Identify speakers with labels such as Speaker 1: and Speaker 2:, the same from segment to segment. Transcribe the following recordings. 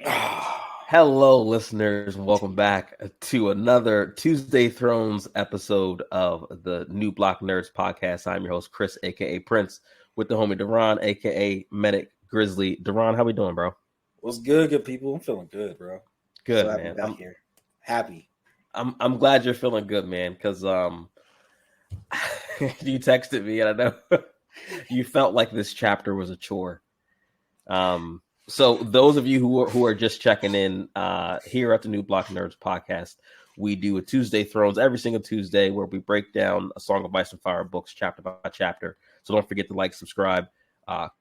Speaker 1: Hello, listeners, and welcome back to another Tuesday Thrones episode of the New Block Nerds podcast. I'm your host, Chris, aka Prince, with the homie Duran, aka Medic Grizzly. Duran, how we doing, bro?
Speaker 2: What's good people? I'm feeling good, bro.
Speaker 1: Good,
Speaker 2: so happy
Speaker 1: man.
Speaker 2: back here. Happy.
Speaker 1: I'm glad you're feeling good, man, because you texted me and I know you felt like this chapter was a chore. So those of you who are just checking in here at the New Block Nerds podcast, we do a Tuesday Thrones every single Tuesday where we break down a Song of Ice and Fire books chapter by chapter. So don't forget to like, subscribe,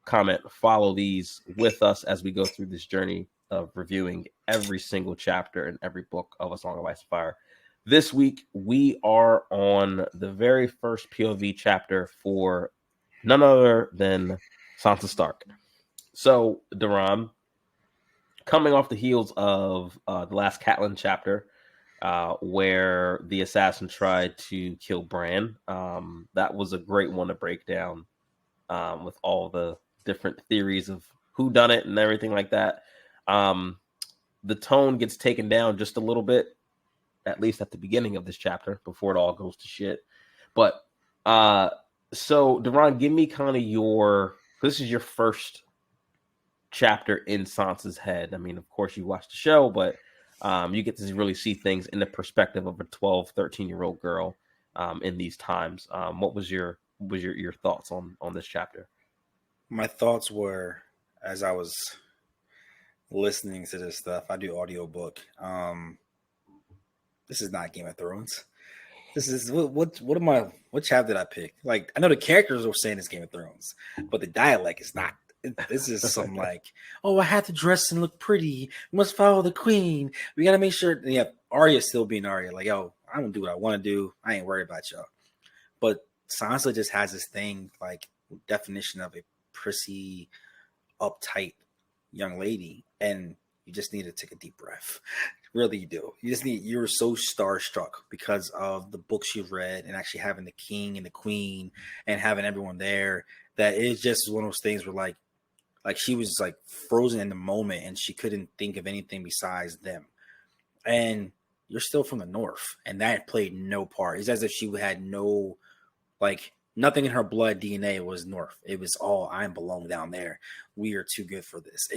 Speaker 1: comment, follow these with us as we go through this journey of reviewing every single chapter in every book of A Song of Ice and Fire. This week, we are on the very first POV chapter for none other than Sansa Stark. So, Duran, coming off the heels of the last Catelyn chapter, where the assassin tried to kill Bran, that was a great one to break down with all the different theories of who done it and everything like that. The tone gets taken down just a little bit, at least at the beginning of this chapter, before it all goes to shit. But so, Duran, give me kind of this is your first chapter in Sansa's head. I mean, of course you watch the show, but you get to really see things in the perspective of a 12, 13-year-old girl in these times. What was your thoughts on this chapter?
Speaker 2: My thoughts were, as I was listening to this stuff, I do audiobook. This is not Game of Thrones. This is what chapter did I pick? Like, I know the characters were saying it's Game of Thrones, but the dialect is not. This is some like, oh, I have to dress and look pretty. We must follow the queen. We got to make sure. Yeah, Arya still being Arya. Like, yo, I'm going to do what I want to do. I ain't worried about y'all. But Sansa just has this thing, like, definition of a prissy, uptight young lady. And you just need to take a deep breath. Really, you do. You're so starstruck because of the books you've read and actually having the king and the queen and having everyone there, that it's just one of those things where like she was like frozen in the moment and she couldn't think of anything besides them. And you're still from the north, and that played no part. It's as if she had no, like, nothing in her blood DNA was north. It was all, I belong down there. We are too good for this.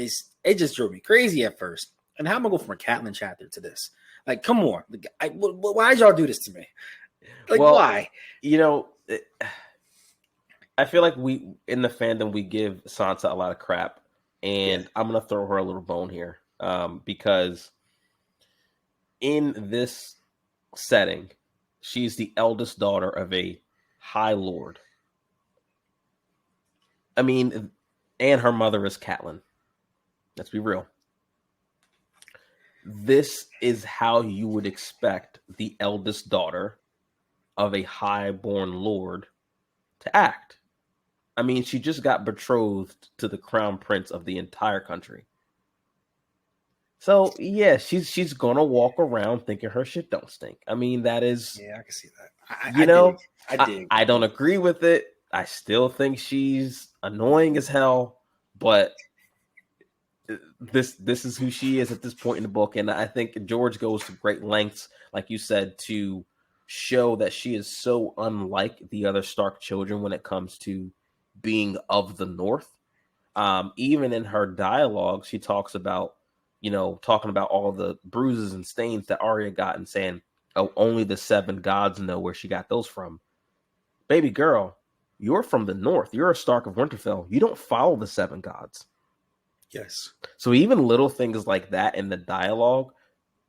Speaker 2: It just drove me crazy at first. And how am I going from a Catelyn chapter to this? Like, come on. Why did y'all do this to me? Like, well, why?
Speaker 1: You know, I feel like we, in the fandom, we give Sansa a lot of crap. And I'm going to throw her a little bone here. Because in this setting, she's the eldest daughter of a High Lord. I mean, and her mother is Catelyn. Let's be real. This is how you would expect the eldest daughter of a high-born lord to act. I mean, she just got betrothed to the crown prince of the entire country. So, yeah, she's going to walk around thinking her shit don't stink. I mean, that is...
Speaker 2: Yeah, I can see that. I dig.
Speaker 1: I don't agree with it. I still think she's annoying as hell, but this is who she is at this point in the book. And I think George goes to great lengths, like you said, to show that she is so unlike the other Stark children when it comes to being of the North. Even in her dialogue, she talks about, talking about all the bruises and stains that Arya got and saying, oh, only the 7 gods know where she got those from. Baby girl, you're from the North. You're a Stark of Winterfell. You don't follow the 7 gods.
Speaker 2: Yes.
Speaker 1: So even little things like that in the dialogue,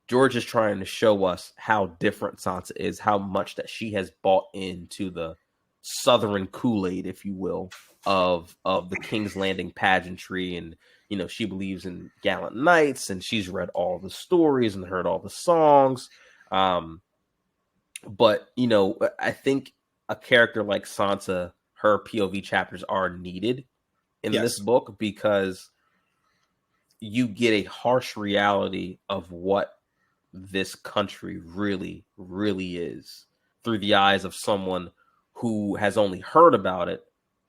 Speaker 1: George is trying to show us how different Sansa is, how much that she has bought into the Southern Kool-Aid, if you will, of the King's Landing pageantry. And, she believes in gallant knights, and she's read all the stories and heard all the songs. But, I think a character like Sansa, her POV chapters are needed in this book, because you get a harsh reality of what this country really, really is through the eyes of someone who has only heard about it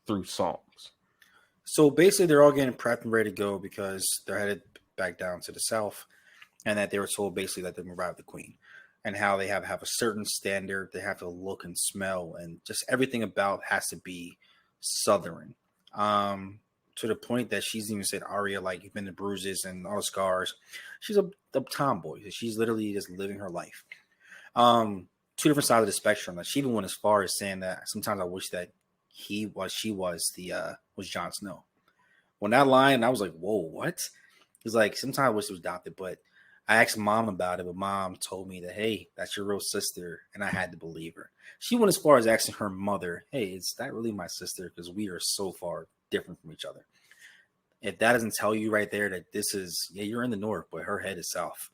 Speaker 1: through songs.
Speaker 2: So basically, they're all getting prepped and ready to go because they're headed back down to the south, and that they were told basically that they're going to arrive the queen, and how they have a certain standard, they have to look and smell, and just everything about has to be southern. To the point that she's even said, Arya, like, you've been the bruises and all the scars. She's a tomboy. She's literally just living her life. Two different sides of the spectrum. Like, she even went as far as saying that sometimes I wish that she was Jon Snow. When that line, I was like, whoa, what? He's like, sometimes I wish it was adopted, but I asked mom about it, but mom told me that, hey, that's your real sister, and I had to believe her. She went as far as asking her mother, hey, is that really my sister? Because we are so far different from each other. If that doesn't tell you right there that this is, yeah, you're in the north, but her head is south.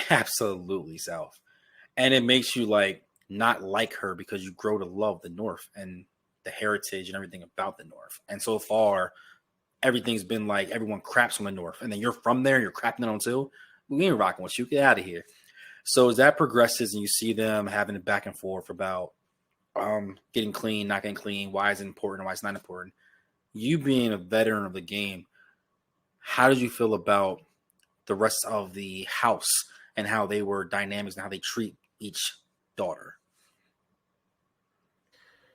Speaker 2: Absolutely south. And it makes you like not like her because you grow to love the north and the heritage and everything about the north. And so far, everything's been like everyone craps on the north, and then you're from there and you're crapping it on too. We ain't rocking with you. Get out of here. So as that progresses and you see them having a back and forth about getting clean, not getting clean, why is it important, why it's not important, you being a veteran of the game, how did you feel about the rest of the house and how they were dynamics and how they treat each daughter?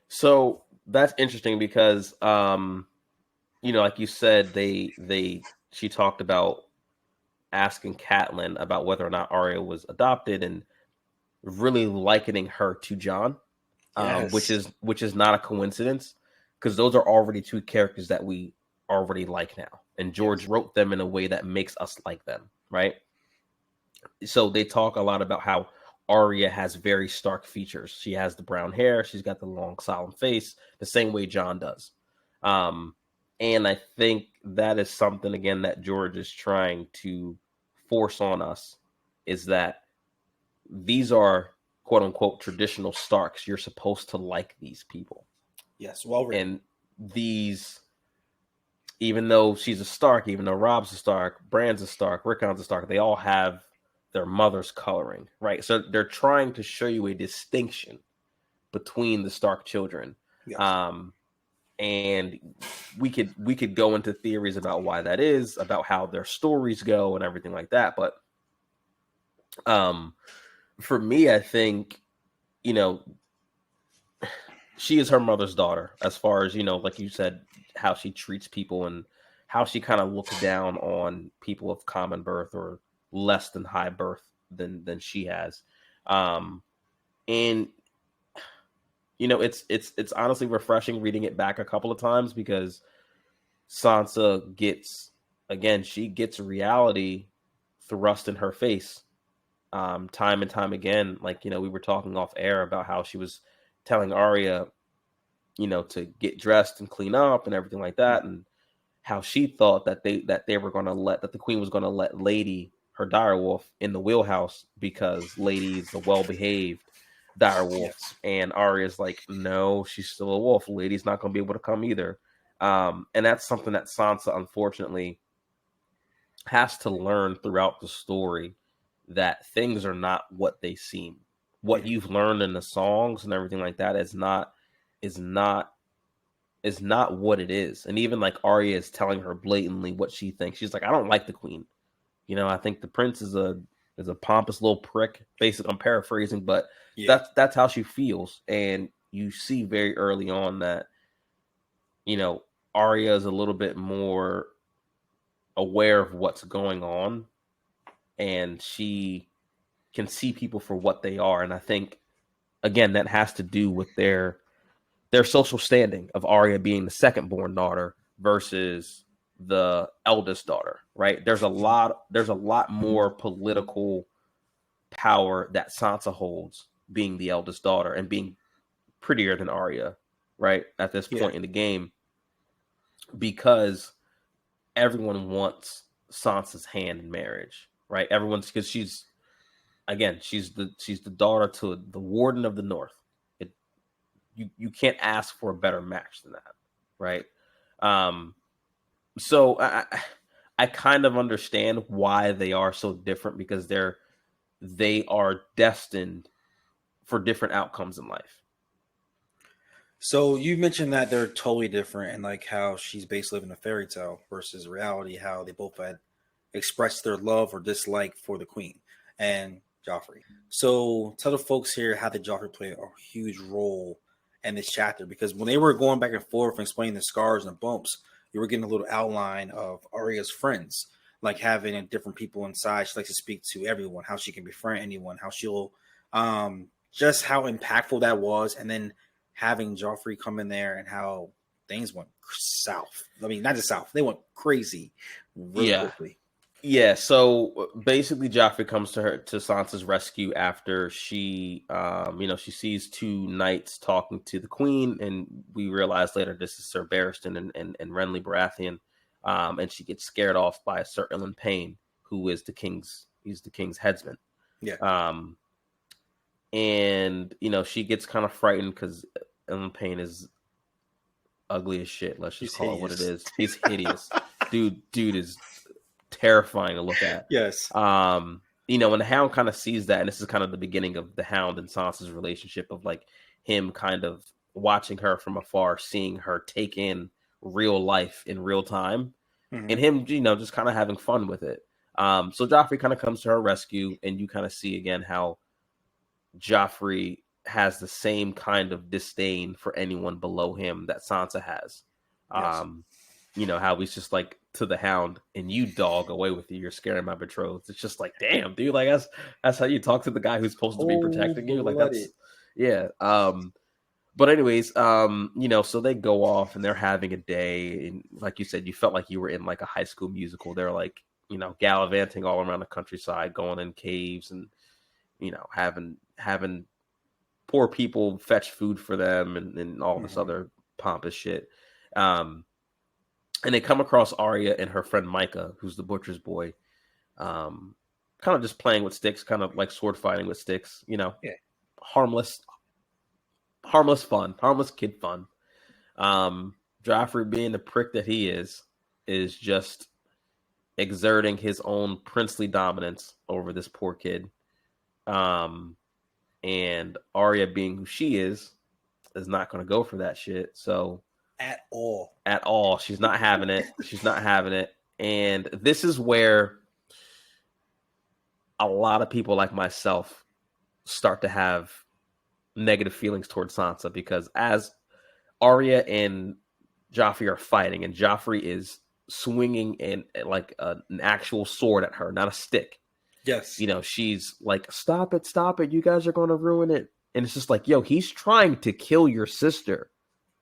Speaker 1: So that's interesting because, like you said, she talked about asking Catelyn about whether or not Arya was adopted and really likening her to Jon,
Speaker 2: Yes.
Speaker 1: which is not a coincidence because those are already two characters that we already like now, and George wrote them in a way that makes us like them, right? So they talk a lot about how Arya has very stark features. She has the brown hair, she's got the long, solemn face, the same way Jon does. And I think that is something, again, that George is trying to force on us, is that these are quote unquote traditional Starks. You're supposed to like these people.
Speaker 2: Yes, well written.
Speaker 1: And these, even though she's a Stark, even though Rob's a Stark, Bran's a Stark, Rickon's a Stark, they all have their mother's coloring, right? So they're trying to show you a distinction between the Stark children.
Speaker 2: Yes.
Speaker 1: And we could go into theories about why that is, about how their stories go and everything like that. But for me, I think, she is her mother's daughter, as far as, like you said, how she treats people and how she kind of looks down on people of common birth or less than high birth than she has. And it's honestly refreshing reading it back a couple of times because Sansa she gets reality thrust in her face time and time again. Like, we were talking off air about how she was telling Arya, to get dressed and clean up and everything like that, and how she thought that they were going to that the queen was going to let Lady, her direwolf, in the wheelhouse because Lady is a well-behaved direwolf.
Speaker 2: Yes.
Speaker 1: And Arya's like, no, she's still a wolf. Lady's not going to be able to come either. And that's something that Sansa, unfortunately, has to learn throughout the story, that things are not what they seem. What you've learned in the songs and everything like that is not what it is. And even like Arya is telling her blatantly what she thinks. She's like, I don't like the queen. I think the prince is a pompous little prick. Basically, I'm paraphrasing, but that's how she feels. And you see very early on that, Arya is a little bit more aware of what's going on, and she can see people for what they are. And I think, again, that has to do with their social standing of Arya being the second born daughter versus the eldest daughter, right? There's a lot more political power that Sansa holds being the eldest daughter and being prettier than Arya, right? At this point in the game, because everyone wants Sansa's hand in marriage, right? Because she's the daughter to the Warden of the North. You can't ask for a better match than that, right? So I kind of understand why they are so different, because they are destined for different outcomes in life.
Speaker 2: So you mentioned that they're totally different, and like how she's basically living a fairy tale versus reality, how they both had expressed their love or dislike for the queen and Joffrey. So tell the folks here how did Joffrey play a huge role in this chapter? Because when they were going back and forth and explaining the scars and the bumps, you were getting a little outline of Arya's friends, like having different people inside. She likes to speak to everyone, how she can befriend anyone, how she'll just how impactful that was, and then having Joffrey come in there and how things went south. I mean, not just south; they went crazy really
Speaker 1: Yeah.
Speaker 2: quickly.
Speaker 1: Yeah, so basically Joffrey comes to Sansa's rescue after she she sees two knights talking to the queen, and we realize later this is Sir Barristan and Renly Baratheon. And she gets scared off by Sir Ilan Payne, who is the king's headsman.
Speaker 2: Yeah.
Speaker 1: And she gets kind of frightened because Ilan Payne is ugly as shit. Let's just call it what it is. He's hideous. Dude is terrifying to look at.
Speaker 2: Yes.
Speaker 1: When the Hound kind of sees that, and this is kind of the beginning of the Hound and Sansa's relationship of like him kind of watching her from afar, seeing her take in real life in real time, and him, just kind of having fun with it. So Joffrey kind of comes to her rescue, and you kind of see again how Joffrey has the same kind of disdain for anyone below him that Sansa has. Yes. How he's just like to the Hound, and you dog away with you. You're scaring my betrothed. It's just like, damn, dude, like that's how you talk to the guy who's supposed to be protecting you. Like that's yeah. But anyways, so they go off and they're having a day, and like you said, you felt like you were in like a High School Musical. They're like, gallivanting all around the countryside, going in caves, and having poor people fetch food for them, and all this other pompous shit. And they come across Arya and her friend Micah, who's the butcher's boy, kind of just playing with sticks, kind of like sword fighting with sticks, harmless fun, harmless kid fun. Joffrey, being the prick that he is just exerting his own princely dominance over this poor kid. And Arya, being who she is not going to go for that shit. So
Speaker 2: at all,
Speaker 1: she's not having it. And this is where a lot of people like myself start to have negative feelings towards Sansa, because as Arya and Joffrey are fighting, and Joffrey is swinging like an actual sword at her, not a stick.
Speaker 2: Yes.
Speaker 1: She's like, stop it. You guys are going to ruin it. And it's just like, yo, he's trying to kill your sister.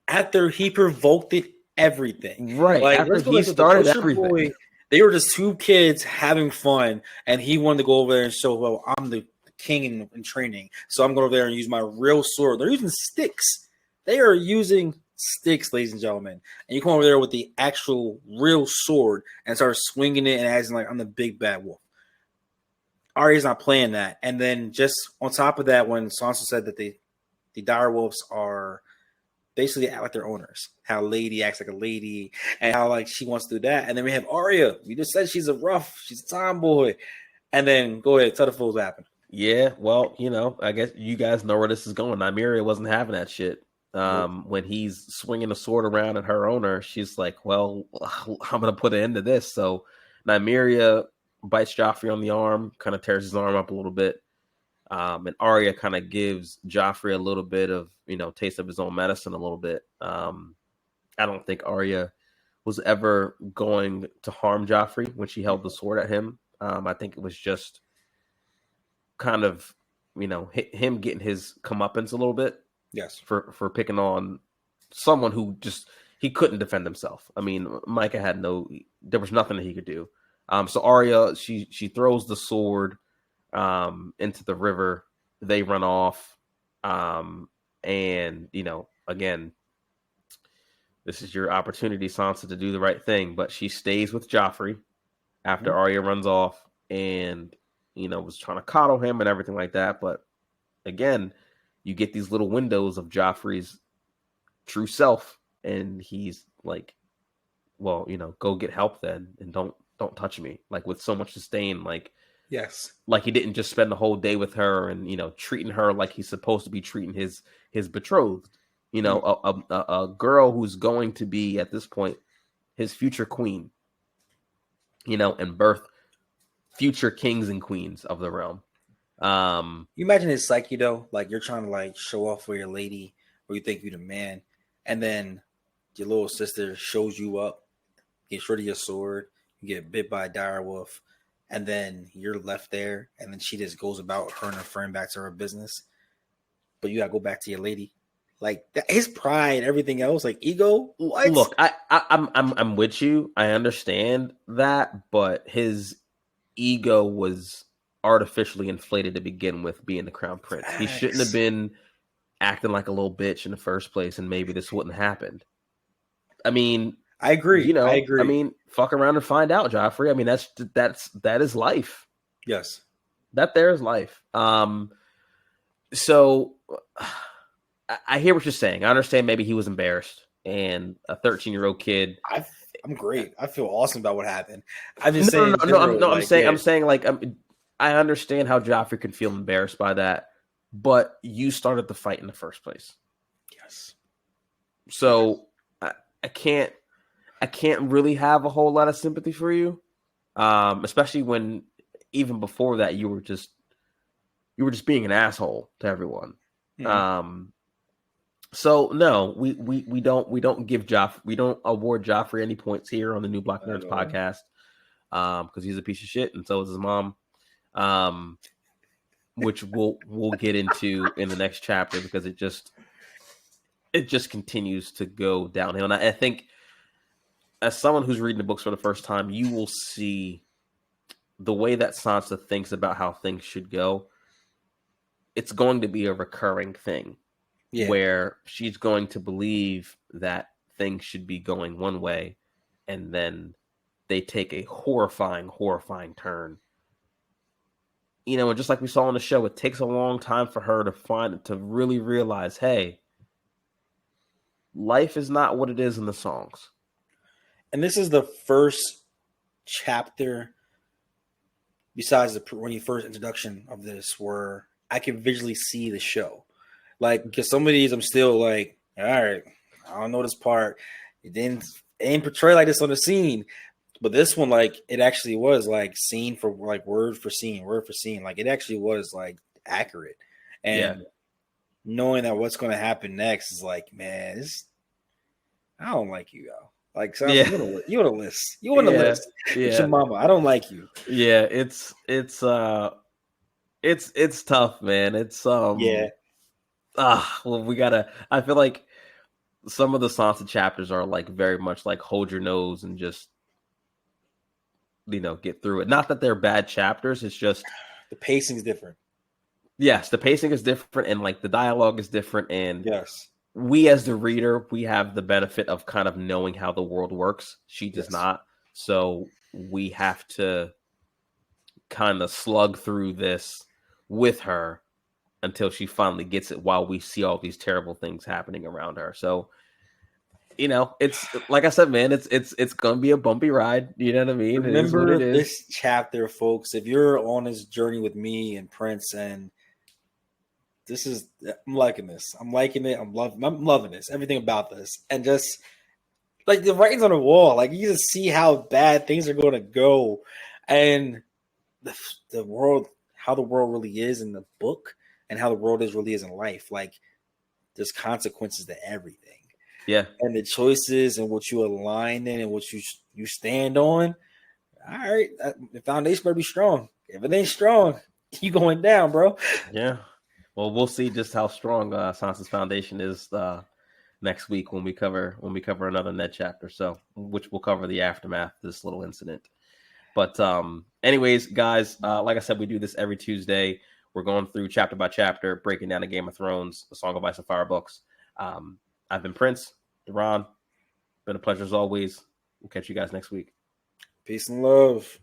Speaker 2: After he provoked it, everything.
Speaker 1: Right.
Speaker 2: Like,
Speaker 1: after he started everything.
Speaker 2: Boy, they were just two kids having fun, and he wanted to go over there and show, well, I'm the king in training, so I'm going over there and use my real sword. They're using sticks. They are using sticks, ladies and gentlemen. And you come over there with the actual real sword and start swinging it and acting like I'm the big bad wolf. Arya's not playing that. And then just on top of that, when Sansa said that the dire wolves are basically act like their owners, how lady acts like a lady, and how like she wants to do that. And then we have Arya. We just said she's a tomboy. And then go ahead, tell the fools what happened.
Speaker 1: Yeah, well, I guess you guys know where this is going. Nymeria wasn't having that shit. When he's swinging a sword around at her owner, she's like, well, I'm going to put an end to this. So Nymeria bites Joffrey on the arm, kind of tears his arm up a little bit. And Arya kind of gives Joffrey a little bit of, taste of his own medicine a little bit. I don't think Arya was ever going to harm Joffrey when she held the sword at him. I think it was just kind of, him getting his comeuppance a little bit.
Speaker 2: Yes.
Speaker 1: For picking on someone who just, he couldn't defend himself. I mean, Micah there was nothing that he could do. So Arya, she throws the sword into the river. They run off. And, again, this is your opportunity, Sansa, to do the right thing. But she stays with Joffrey after Arya runs off and, was trying to coddle him and everything like that. But again, you get these little windows of Joffrey's true self. And he's like, well, go get help then. And don't touch me. Like, with so much disdain, like,
Speaker 2: yes,
Speaker 1: like he didn't just spend the whole day with her and treating her like he's supposed to be treating his betrothed. You know, a girl who's going to be at this point his future queen. You know, and birth future kings and queens of the realm.
Speaker 2: You imagine his psyche though, like you're trying to like show off for your lady, or you think you're the man, and then your little sister shows you up, gets rid of your sword, you get bit by a dire wolf, and then you're left there, and then she just goes about her and her friend back to her business, but you gotta go back to your lady. Like that, his pride, everything else, like ego. What?
Speaker 1: Look, I'm with you. I understand that, but his ego was artificially inflated to begin with, being the crown prince. He shouldn't have been acting like a little bitch in the first place, and maybe this wouldn't have happened. I mean,
Speaker 2: I agree.
Speaker 1: You know,
Speaker 2: I agree.
Speaker 1: I mean, fuck around and find out, Joffrey. I mean, that is life.
Speaker 2: Yes.
Speaker 1: That there is life. So I hear what you're saying. I understand maybe he was embarrassed, and a 13-year-old kid.
Speaker 2: I'm great. I feel awesome about what happened. I'm just saying.
Speaker 1: I'm saying like I understand how Joffrey could feel embarrassed by that, but you started the fight in the first place.
Speaker 2: Yes.
Speaker 1: So I can't really have a whole lot of sympathy for you, especially when even before that you were just being an asshole to everyone. Mm-hmm. So no, we don't award Joffrey any points here on the New Block Nerds podcast, because he's a piece of shit, and so is his mom, which we'll get into in the next chapter, because it just continues to go downhill. And I think, as someone who's reading the books for the first time, you will see the way that Sansa thinks about how things should go. It's going to be a recurring thing. Yeah. Where she's going to believe that things should be going one way, and then they take a horrifying turn. You know, and just like we saw on the show, it takes a long time for her to really realize, hey, life is not what it is in the songs.
Speaker 2: And this is the first chapter, besides the first introduction of this, where I can visually see the show. Like, because some of these I'm still like, all right, I don't know this part. It ain't portrayed like this on the scene. But this one, like, it actually was like scene for like word for scene. Like, it actually was like accurate. And knowing that what's going to happen next is like, man, I don't like you, yo. Like, Sansa, you on a list. You on a list. It's your mama. I don't like you.
Speaker 1: Yeah, it's tough, man. It's well, I feel like some of the Sansa chapters are like very much like hold your nose and just, you know, get through it. Not that they're bad chapters, it's just
Speaker 2: the pacing is different.
Speaker 1: Yes, the pacing is different, and like the dialogue is different, and
Speaker 2: yes,
Speaker 1: we as the reader, we have the benefit of kind of knowing how the world works. She does not, so we have to kind of slug through this with her until she finally gets it, while we see all these terrible things happening around her. So, you know, it's like I said, man, it's gonna be a bumpy ride. You know what I mean?
Speaker 2: Remember this chapter, folks. If you're on this journey with me and Prince, and I'm liking this. I'm liking it. I'm loving this. Everything about this, and just like the writing's on the wall. Like, you just see how bad things are going to go, and the world, how the world really is in the book, and how the world really is in life. Like, there's consequences to everything.
Speaker 1: Yeah.
Speaker 2: And the choices and what you align in and what you stand on. All right. The foundation better be strong. If it ain't strong, you going down, bro.
Speaker 1: Yeah. Well, we'll see just how strong Sansa's foundation is next week when we cover another Ned chapter. So, which will cover the aftermath of this little incident. But anyways, guys, like I said, we do this every Tuesday. We're going through chapter by chapter, breaking down the Game of Thrones, the Song of Ice and Fire books. I've been Prince, Deron. Been a pleasure as always. We'll catch you guys next week.
Speaker 2: Peace and love.